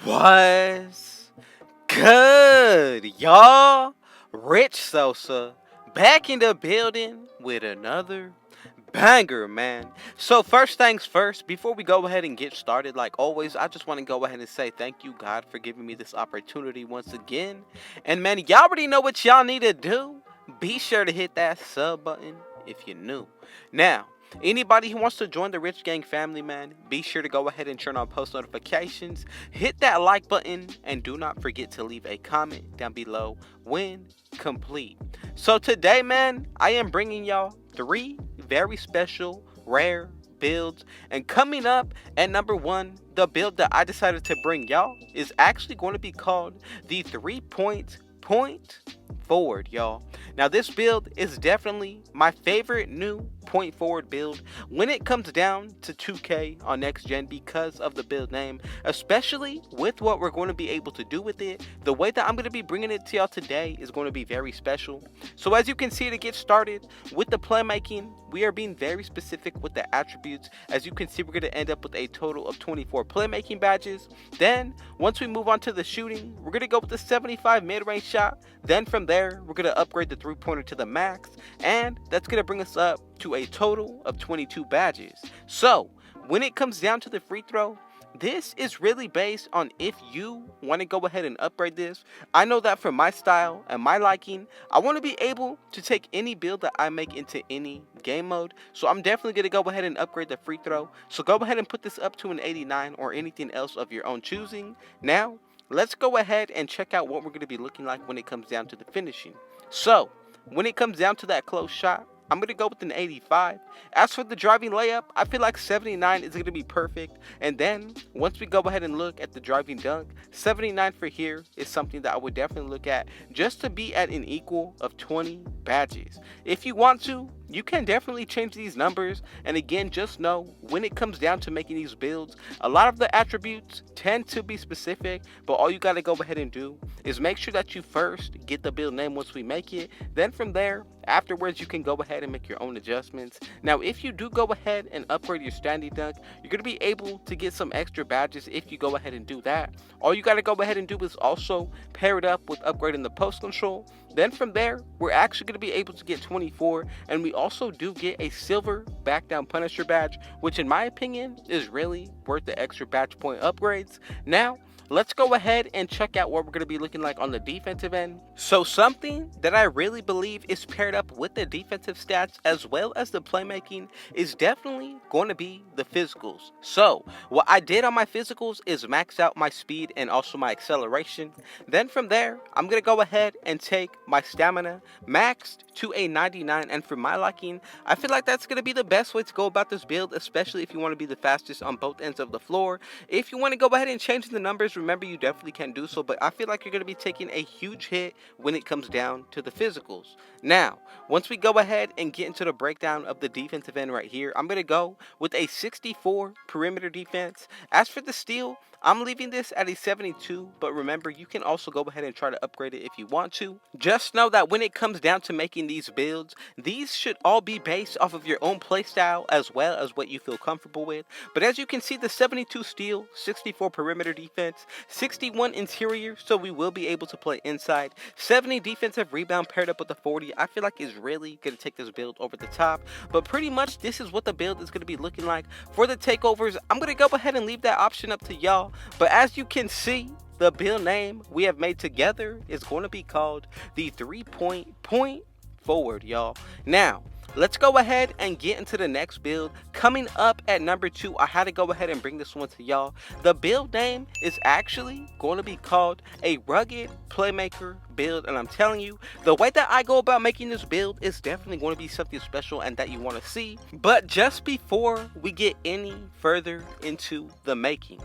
Was good, y'all? Rich Sosa back in the building with another banger, man. So first things first, before we go ahead and get started, like always, I just want to go ahead and say thank you, God, for giving me this opportunity once again. And man, y'all already know what y'all need to do. Be sure to hit that sub button if you're new. Now, anybody who wants to join the Rich Gang family, man, be sure to go ahead and turn on post notifications, hit that like button, and do not forget to leave a comment down below when complete. So today, man, I am bringing y'all 3 very special, rare builds. And coming up at number 1, the build that I decided to bring y'all is actually going to be called the 3-point forward, y'all. Now this build is definitely my favorite new point forward build when it comes down to 2K on next gen because of the build name, especially with what we're going to be able to do with it. The way that I'm going to be bringing it to y'all today is going to be very special. So as you can see, to get started with the playmaking, we are being very specific with the attributes. As you can see, we're going to end up with a total of 24 playmaking badges. Then once we move on to the shooting, we're going to go with the 75 mid-range shot. Then from there, we're going to upgrade the 3-pointer to the max, and that's going to bring us up to a total of 22 badges. So when it comes down to the free throw, this is really based on if you want to go ahead and upgrade this. I know that for my style and my liking, I want to be able to take any build that I make into any game mode. So I'm definitely going to go ahead and upgrade the free throw. So go ahead and put this up to an 89 or anything else of your own choosing. Now, let's go ahead and check out what we're going to be looking like when it comes down to the finishing. So when it comes down to that close shot, I'm going to go with an 85. As for the driving layup, I feel like 79 is going to be perfect. And then, once we go ahead and look at the driving dunk, 79 for here is something that I would definitely look at just to be at an equal of 20 badges. If you want to, you can definitely change these numbers. And again, just know, when it comes down to making these builds, a lot of the attributes tend to be specific, but all you got to go ahead and do is make sure that you first get the build name once we make it. Then from there, afterwards, you can go ahead and make your own adjustments. Now, if you do go ahead and upgrade your standing dunk, you're going to be able to get some extra badges if you go ahead and do that. All you got to go ahead and do is also pair it up with upgrading the post control. Then from there, we're actually going to be able to get 24, and we also do get a silver back down punisher badge, which in my opinion is really worth the extra badge point upgrades. Now, let's go ahead and check out what we're going to be looking like on the defensive end. So something that I really believe is paired up with the defensive stats as well as the playmaking is definitely going to be the physicals. So what I did on my physicals is max out my speed and also my acceleration. Then from there, I'm going to go ahead and take my stamina maxed to a 99, and for my liking, I feel like that's going to be the best way to go about this build, especially if you want to be the fastest on both ends of the floor. If you want to go ahead and change the numbers, remember, you definitely can do so, but I feel like you're going to be taking a huge hit when it comes down to the physicals. Now, once we go ahead and get into the breakdown of the defensive end right here, I'm going to go with a 64 perimeter defense. As for the steal, I'm leaving this at a 72, but remember, you can also go ahead and try to upgrade it if you want to. Just know that when it comes down to making these builds, these should all be based off of your own playstyle as well as what you feel comfortable with. But as you can see, the 72 steal, 64 perimeter defense, 61 interior, so we will be able to play inside, 70 defensive rebound paired up with the 40, I feel like is really going to take this build over the top. But pretty much this is what the build is going to be looking like. For the takeovers, I'm going to go ahead and leave that option up to y'all. But as you can see, the build name we have made together is going to be called the 3-point forward, y'all. Now, let's go ahead and get into the next build. Coming up at number 2, I had to go ahead and bring this one to y'all. The build name is actually going to be called a rugged playmaker build, and I'm telling you, the way that I go about making this build is definitely going to be something special and that you want to see. But just before we get any further into the making,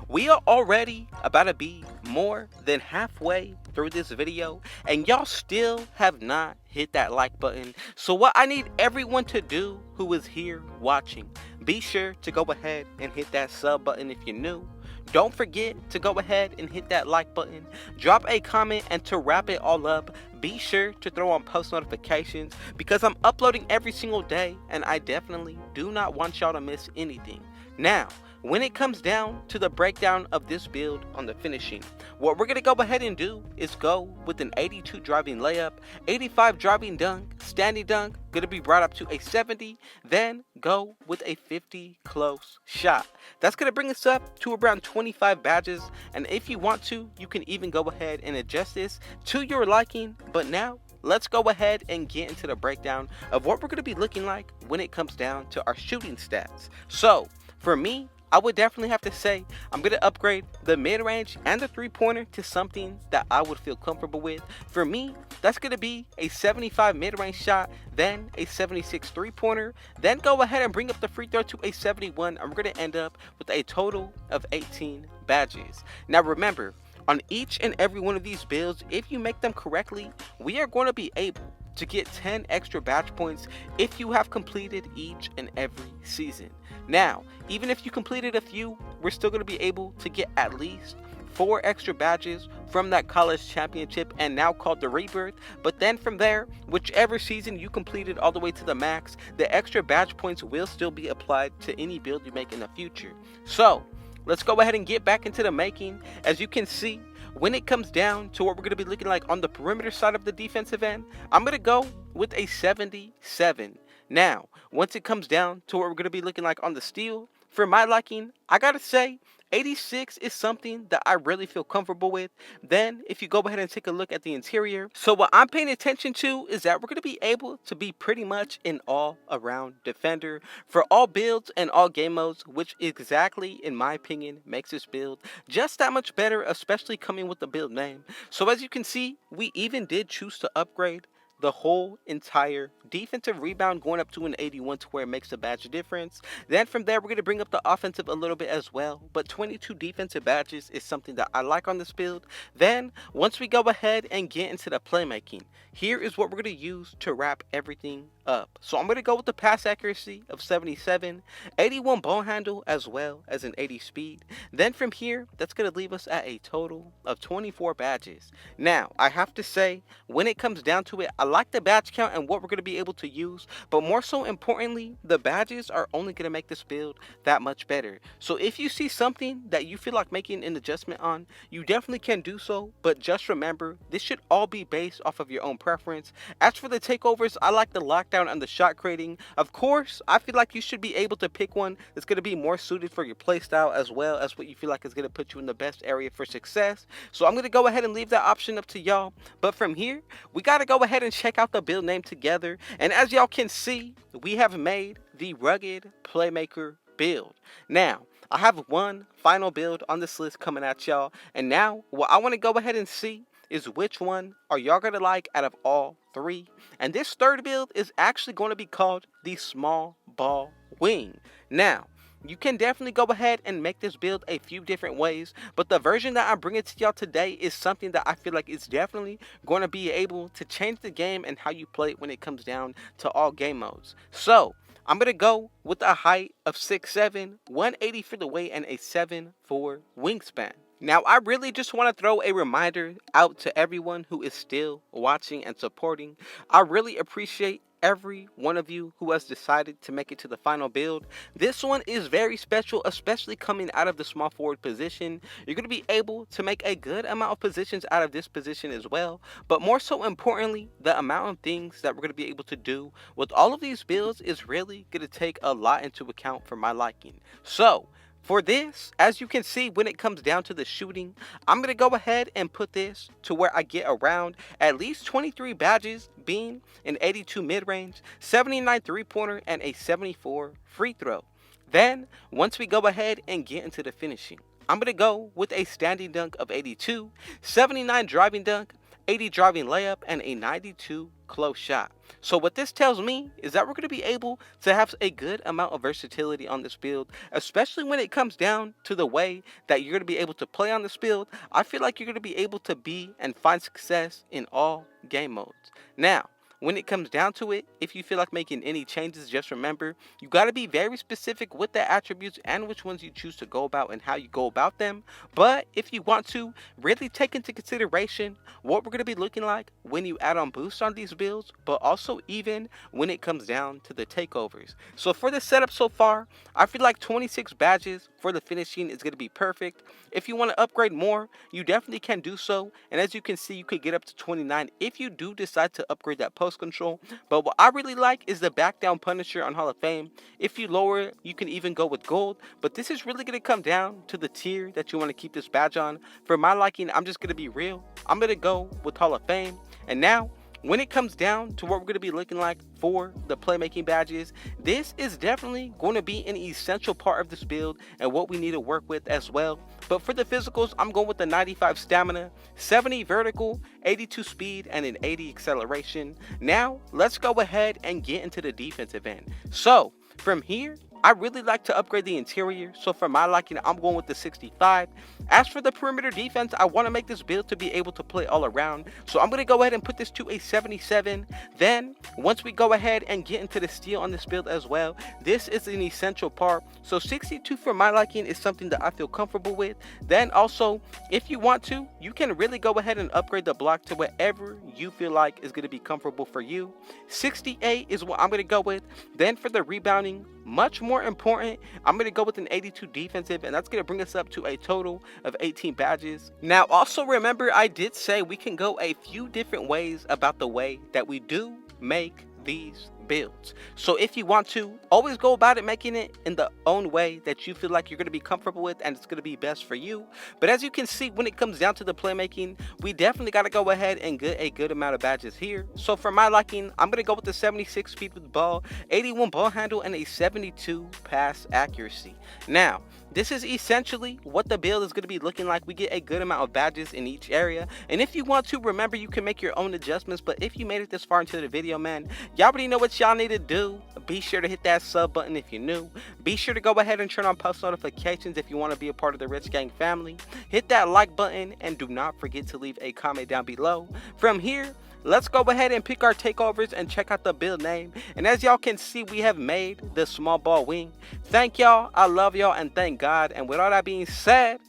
we are already about to be more than halfway through this video, and y'all still have not hit that like button. So what I need everyone to do who is here watching, be sure to go ahead and hit that sub button if you're new. Don't forget to go ahead and hit that like button, drop a comment, and to wrap it all up, be sure to throw on post notifications because I'm uploading every single day and I definitely do not want y'all to miss anything. Now, when it comes down to the breakdown of this build on the finishing, what we're going to go ahead and do is go with an 82 driving layup, 85 driving dunk, standing dunk, going to be brought up to a 70, then go with a 50 close shot. That's going to bring us up to around 25 badges, and if you want to, you can even go ahead and adjust this to your liking. But now, let's go ahead and get into the breakdown of what we're going to be looking like when it comes down to our shooting stats. So, for me, I would definitely have to say I'm going to upgrade the mid-range and the three-pointer to something that I would feel comfortable with. For me, that's going to be a 75 mid-range shot, then a 76 three-pointer, then go ahead and bring up the free throw to a 71, and we're going to end up with a total of 18 badges. Now remember, on each and every one of these builds, if you make them correctly, we are going to be able to get 10 extra badge points if you have completed each and every season. Now, even if you completed a few, we're still going to be able to get at least 4 extra badges from that college championship, and now called the Rebirth. But then from there, whichever season you completed all the way to the max, the extra badge points will still be applied to any build you make in the future. So, let's go ahead and get back into the making. As you can see, when it comes down to what we're going to be looking like on the perimeter side of the defensive end, I'm going to go with a 77. Now, once it comes down to what we're going to be looking like on the steal, for my liking, I got to say 86 is something that I really feel comfortable with. Then, if you go ahead and take a look at the interior, so what I'm paying attention to is that we're going to be able to be pretty much an all-around defender for all builds and all game modes, which exactly, in my opinion, makes this build just that much better, especially coming with the build name. So as you can see, we even did choose to upgrade the whole entire defensive rebound, going up to an 81 to where it makes a badge difference. Then from there, we're going to bring up the offensive a little bit as well, but 22 defensive badges is something that I like on this build. Then once we go ahead and get into the playmaking, here is what we're going to use to wrap everything up. So I'm going to go with the pass accuracy of 77, 81 ball handle, as well as an 80 speed. Then from here, that's going to leave us at a total of 24 badges. Now, I have to say, when it comes down to it, I like the badge count and what we're going to be able to use, but more so importantly, the badges are only going to make this build that much better. So if you see something that you feel like making an adjustment on, you definitely can do so, but just remember, this should all be based off of your own preference. As for the takeovers, I like the lockdown and the shot creating. Of course, I feel like you should be able to pick one that's going to be more suited for your playstyle, as well as what you feel like is going to put you in the best area for success. So I'm going to go ahead and leave that option up to y'all. But from here, we got to go ahead and check out the build name together. And as y'all can see, we have made the Rugged Playmaker build. Now, I have one final build on this list coming at y'all, and now what I want to go ahead and see is which one are y'all gonna like out of all three. And this third build is actually going to be called the Small Ball Wing. Now, you can definitely go ahead and make this build a few different ways, but the version that I'm bringing to y'all today is something that I feel like is definitely going to be able to change the game and how you play it when it comes down to all game modes. So I'm going to go with a height of 6'7", 180 for the weight, and a 7'4" wingspan. Now, I really just want to throw a reminder out to everyone who is still watching and supporting. I really appreciate every one of you who has decided to make it to the final build. This one is very special, especially coming out of the small forward position. You're going to be able to make a good amount of positions out of this position as well, but more so importantly, the amount of things that we're going to be able to do with all of these builds is really going to take a lot into account for my liking. So for this, as you can see, when it comes down to the shooting, I'm going to go ahead and put this to where I get around at least 23 badges, being an 82 mid-range, 79 three-pointer, and a 74 free throw. Then, once we go ahead and get into the finishing, I'm going to go with a standing dunk of 82, 79 driving dunk, 80 driving layup, and a 92 close shot. So what this tells me is that we're going to be able to have a good amount of versatility on this build, especially when it comes down to the way that you're going to be able to play on this build. I feel like you're going to be able to be and find success in all game modes. Now, when it comes down to it, if you feel like making any changes, just remember, you got to be very specific with the attributes and which ones you choose to go about and how you go about them. But if you want to really take into consideration what we're going to be looking like when you add on boosts on these builds, but also even when it comes down to the takeovers. So for the setup so far, I feel like 26 badges for the finishing is going to be perfect. If you want to upgrade more, you definitely can do so. And as you can see, you could get up to 29 if you do decide to upgrade that post control. But what I really like is the back down Punisher on Hall of Fame. If you lower it, you can even go with gold. But this is really going to come down to the tier that you want to keep this badge on. For my liking, I'm just going to be real. I'm going to go with Hall of Fame. And now, when it comes down to what we're going to be looking like for the playmaking badges, this is definitely going to be an essential part of this build and what we need to work with as well. But for the physicals, I'm going with the 95 stamina, 70 vertical, 82 speed, and an 80 acceleration. Now, let's go ahead and get into the defensive end. So, from here, I really like to upgrade the interior, so for my liking, I'm going with the 65. As for the perimeter defense, I want to make this build to be able to play all around, so I'm going to go ahead and put this to a 77. Then, once we go ahead and get into the steal on this build as well, this is an essential part, so 62 for my liking is something that I feel comfortable with. Then also, if you want to, you can really go ahead and upgrade the block to whatever you feel like is going to be comfortable for you. 68 is what I'm going to go with. Then for the rebounding, much more important, I'm going to go with an 82 defensive, and that's going to bring us up to a total of 18 badges. Now, also remember, I did say we can go a few different ways about the way that we do make these builds. So if you want to, always go about it making it in the own way that you feel like you're going to be comfortable with and it's going to be best for you. But as you can see, when it comes down to the playmaking, we definitely got to go ahead and get a good amount of badges here. So for my liking, I'm going to go with the 76 speed with ball, 81 ball handle, and a 72 pass accuracy. Now, this is essentially what the build is going to be looking like. We get a good amount of badges in each area. And if you want to, remember, you can make your own adjustments. But if you made it this far into the video, man, y'all already know what y'all need to do. Be sure to hit that sub button if you're new. Be sure to go ahead and turn on post notifications if you want to be a part of the Rich Gang family. Hit that like button and do not forget to leave a comment down below. From here, let's go ahead and pick our takeovers and check out the build name. And as y'all can see, we have made the small ball wing. Thank y'all, I love y'all, and thank God. And with all that being said,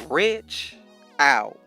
Rich out.